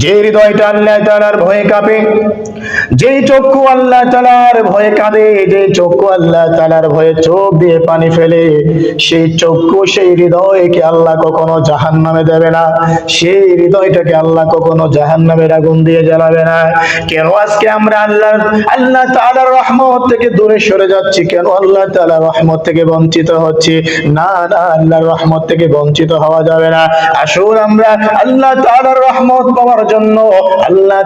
যে হৃদয়টা আল্লাহ তাআলার ভয়ে কাঁপে, যে চক্ষু আল্লাহ তাআলার ভয়ে কাঁদে, যে চক্ষু আল্লাহ তাআলার ভয়ে চোখ দিয়ে পানি ফেলে, সেই চক্ষু সেই হৃদয়কে আল্লাহ কখনো জাহান্নামে দেবে না, সেই হৃদয়টাকে আল্লাহ কখনো জাহান্নামের আগুন দিয়ে জ্বালাবে না। কেন আজকে আমরা আল্লাহ তাআলার রহমত থেকে দূরে সরে যাচ্ছি? কেন আল্লাহ তাআলার রহমত থেকে বঞ্চিত হচ্ছি? না না, আল্লাহর রহমত থেকে বঞ্চিত হওয়া যাবে না। আসুন আমরা আল্লাহ তাআলার রহমত পাওয়ার জন্য, আল্লাহ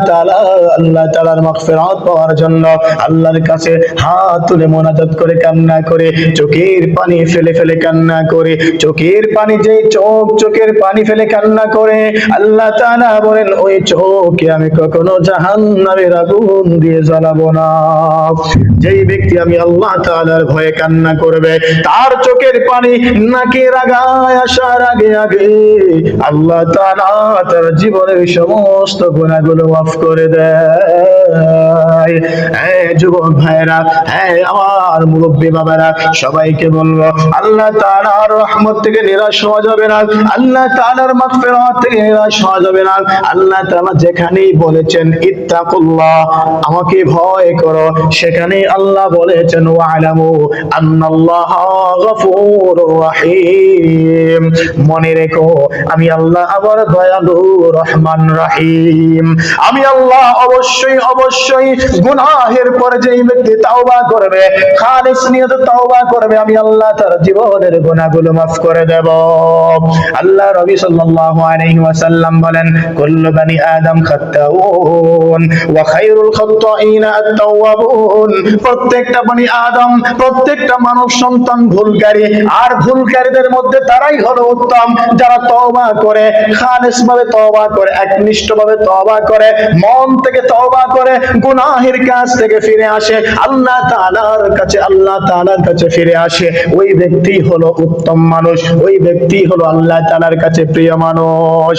তাআলার মাগফিরাত পাওয়ার জন্য আল্লাহর কাছে হাত তুলে মোনাজাত করে, কান্না করে, চোখের পানি ফেলে ফেলে কান্না করে, চোখের পানি, যে চোখের পানি ফেলে কান্না করে, আল্লাহ তাআলা বলেন ওই চোখকে আমি কখনো জাহান্নামের আগুন দিয়ে জ্বালাবো না। যেই ব্যক্তি আমি আল্লাহ তাআলার ভয়ে কান্না করবে, তার চোখের পানি নাকের আগায় আসার আগে আগে আল্লাহ তাআলা তার জীবনের সমস্ত গুনাহগুলো মাফ করে দেয়। হ্যাঁ যুবক ভাইরা, হ্যাঁ আমার মুরব্বী বাবারা, সবাইকে বলবো আল্লাহ তাআলার রহমত থেকে নিরাশ হওয়া যাবে না, আল্লাহ তাআলার মাগফিরাত থেকে নিরাশ হওয়া যাবে না। আল্লাহ তাআলা যেখানেই বলেছেন ইত্তাকুল্লাহ, আমাকে ভয় করো, সেখানে আল্লাহ বলেছেন ওয়ালামু আন্নাল্লাহা গফুরুর রহিম, মনে রেখো আমি আল্লাহ আবার দয়ালু রহমান রহিম। আমি আল্লাহ অবশ্যই অবশ্যই গুনাহের পরে যেই ব্যক্তি তাওবা করবে, খালিস নিয়তে তাওবা করবে, আমি আল্লাহ তার জীবনের গুনাহগুলো মাফ করে দেব। আল্লাহ নবী সাল্লাল্লাহু আলাইহি ওয়াসাল্লাম বলেন কুল্লু বানি আদম খাত্তাউন ওয়া খায়রুল খাত্তাইনা আত-তাওয়াবুন, প্রত্যেকটা বনি আদম, প্রত্যেকটা মানব সন্তান ভুলকারী, আর ভুলকারীদের মধ্যে তারাই হলো উত্তম যারা তওবা করে, খালিস ভাবে তওবা করে, একনিষ্ঠভাবে তওবা করে, মন থেকে তওবা করে, গুনাহের কাজ থেকে ফিরে আসে, আল্লাহ তাআলার কাছে ফিরে আসে। ওই ব্যক্তি হলো উত্তম মানুষ, ওই ব্যক্তি হলো আল্লাহ তাআলার কাছে প্রিয় মানুষ।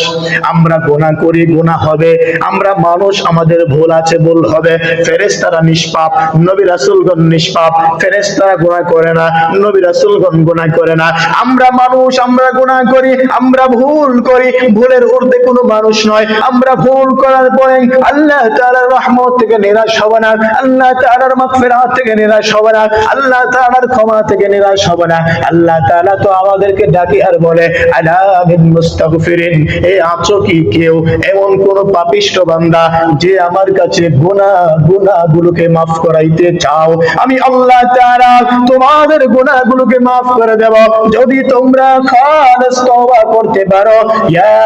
আমরা গুনাহ করি, গুনাহ হবে, আমরা মানুষ, আমাদের ভুল আছে, ভুল হবে। ফেরেশতারা নিষ্পাপ, নবী রাসূলগণ নিষ্পাপ, ফেরেশতারা গুনাহ করে না, নবী রাসূলগণ গুনাহ করে না। আমরা মানুষ, আমরা গুনাহ করি, আমরা ভুল করি, ভুলের ঊর্ধ্বে কোনো মানুষ নয়। আমরা ভুল করার পরে আল্লাহ তাআলার রহমত থেকে নিরাশ হব না, আল্লাহ তাআলার মাগফিরাত থেকে নিরাশ হব না, আল্লাহ তাআলার ক্ষমা থেকে নিরাশ হব না। আল্লাহ তাআলা তো আমাদেরকে ডাকে আর বলে আলা মিন মুস্তাগফিরিন, এ আছো কি কেউ এমন কোন পাপিষ্ঠ বান্দা যে আমার কাছে গুনাহগুলোকে maaf করাইতে চাও? আমি আল্লাহ তাআলা তোমাদের গুনাহগুলোকে maaf করে দেব যদি তোমরা খালিস তওবা করতে পারো। ইয়া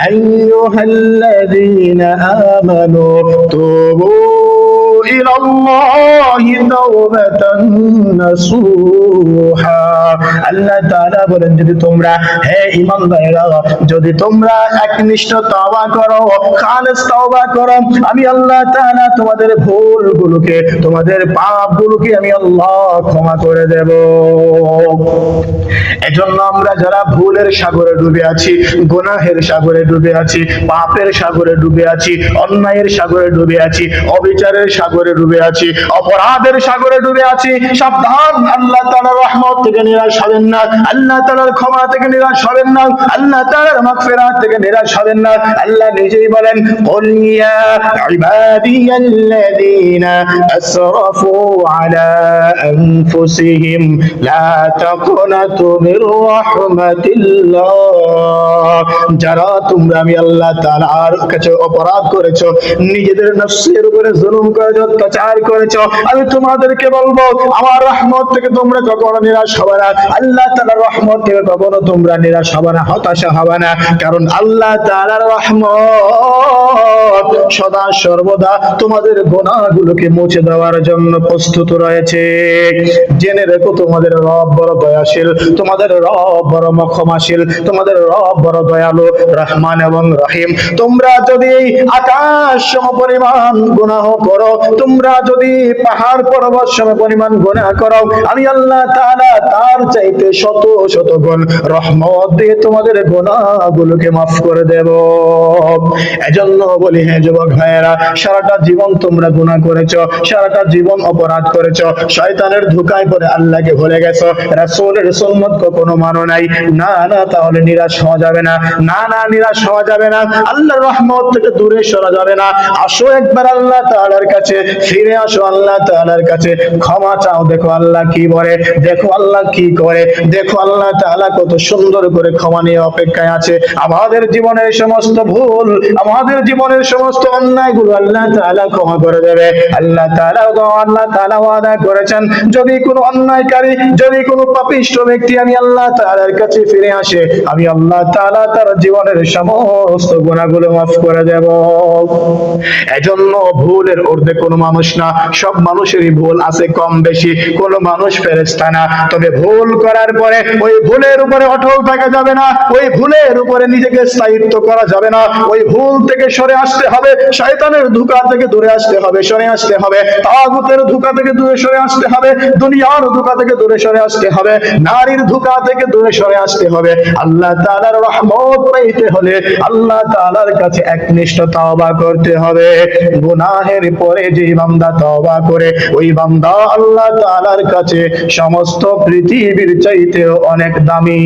আইয়ুহাল্লাযীনা আমানু তুবু ইলাল্লাহি তাওবাতান নাসুহা, আল্লাহ তাআলা বলেন যদি তোমরা, হে ঈমানদারেরা, যদি তোমরা একনিষ্ঠ তওবা করো, খালিস তওবা করো, আমি আল্লাহ তাআলা তোমাদের ভুলগুলোকে, তোমাদের পাপগুলোকে আমি আল্লাহ ক্ষমা করে দেব। এজন্য আমরা যারা ভুলের সাগরে ডুবে আছি, গুনাহের সাগরে ডুবে আছি, পাপের সাগরে ডুবে আছি, অন্যায়ের সাগরে ডুবে আছি, অবিচারের সাগরে ডুবে আছি, অপরাধের সাগরে ডুবে আছি, সাবধান, আল্লাহ তাআলার রহমত থেকে নিরাশ হবেন না, আল্লাহ তাআলার ক্ষমা থেকে নিরাশ হবেন না, আল্লাহ তাআলার মাগফিরাত থেকে নিরাশ হবেন না। আল্লাহ নিজেই বলেন কুল ইয়া ইবাদিয়াল্লাযীনা আসরাফু আলা আনফুসিহিম লা তাকনাতু মির রাহমাতিল্লাহ, যারা তোমরা আমি আল্লাহ তাআলার কাছে অপরাধ করেছো, নিজেদের নফসের উপরে জুলুম করেছো, অত্যাচার করেছো, আমি তোমাদেরকে বলবো আমার রহমত থেকে তোমরা কখনো নিরাশ হবে না, আল্লাহ তাআলার রহমত থেকে কখনো তোমরা নিরাশ হবে না, হতাশা হবে না, কারণ আল্লাহ তাআলার রহমত সদা সর্বদা তোমাদের গুনাহগুলোকে মুছে দেওয়ার জন্য প্রস্তুত রয়েছে। জেনে রেখো তোমাদের রব বড় দয়াশীল, তোমাদের রব বড় ক্ষমাশীল, তোমাদের রব বড় দয়ালু, রহমান এবং রহিম। তোমরা যদি আকাশ সমপরিমাণ গুনাহ করো, তোমরা যদি পাহাড় পর্বত সমপরিমাণ গুনাহ করো, আমি আল্লাহ তাআলা তার চাইতে শত শত গুণ রহমত দিয়ে তোমাদের গুনাহগুলোকে মাফ করে দেব। এজন্য বলি হে যুবক যুবক ভাইয়েরা, সারাটা জীবন তোমরা গুনাহ করেছো, সারাটা জীবন অপরাধ করেছো, শয়তানের ধোঁকায় পড়ে আল্লাহকে ভুলে গেছো, রাসূলের সুন্নাত কখনো মানো নাই। না না, তাহলে নিরাশ হওয়া যাবে না, না না নিরাশ হওয়া যাবে না, আল্লাহর রহমত থেকে দূরে সরা যাবে না। আসো একবার আল্লাহ তাআলার কাছে ফিরে আসো, আল্লাহ তাআলার কাছে ক্ষমা চাও। দেখো আল্লাহ কি বলে, দেখো আল্লাহ কি করে, দেখো আল্লাহ তাআলা কত সুন্দর করে ক্ষমা নিয়ে অপেক্ষায় আছে। আমাদের জীবনের সমস্ত ভুল, আমাদের জীবনের সমস্ত অন্যায়গুলো আল্লাহ তাআলা ক্ষমা করে দেবে। আল্লাহ তাআলা ওয়াদা করেছেন, যদি কোনো অন্যায়কারী, যদি কোনো পাপিষ্ঠ ব্যক্তি আমি আল্লাহ তাআলার কাছে ফিরে আসে, আমি আল্লাহ তাআলা তার জীবনের সমস্ত গুনাহগুলো মাফ করে দেব। এজন্য ভুলের ঊর্ধ্বে কোনো মানুষ না, সব মানুষেরই ভুল আছে কম বেশি, কোনো মানুষ ফেরেশতা না। তবে ভুল করার পরে ওই ভুলের উপরে অটল থাকা যাবে না, ওই ভুলের উপরে নিজেকে স্থায়িত্ব করা যাবে না, ওই ভুল থেকে সরে আসতে হবে, শয়তানের ধোঁকা থেকে দূরে আসতে হবে, সরে আসতে হবে, তাগুতের ধোঁকা থেকে দূরে সরে আসতে হবে, দুনিয়ার ধোঁকা থেকে দূরে সরে আসতে হবে, নারীর ধোঁকা থেকে দূরে সরে আসতে হবে। আল্লাহ তাআলার রহমত পেতে হলে আল্লাহ তাআলার কাছে একনিষ্ঠ তওবা করতে হবে। গুনাহের পরে যে বান্দা তওবা করে, ওই বান্দা আল্লাহ তাআলার কাছে সমস্ত পৃথিবীর চাইতেও অনেক দামি।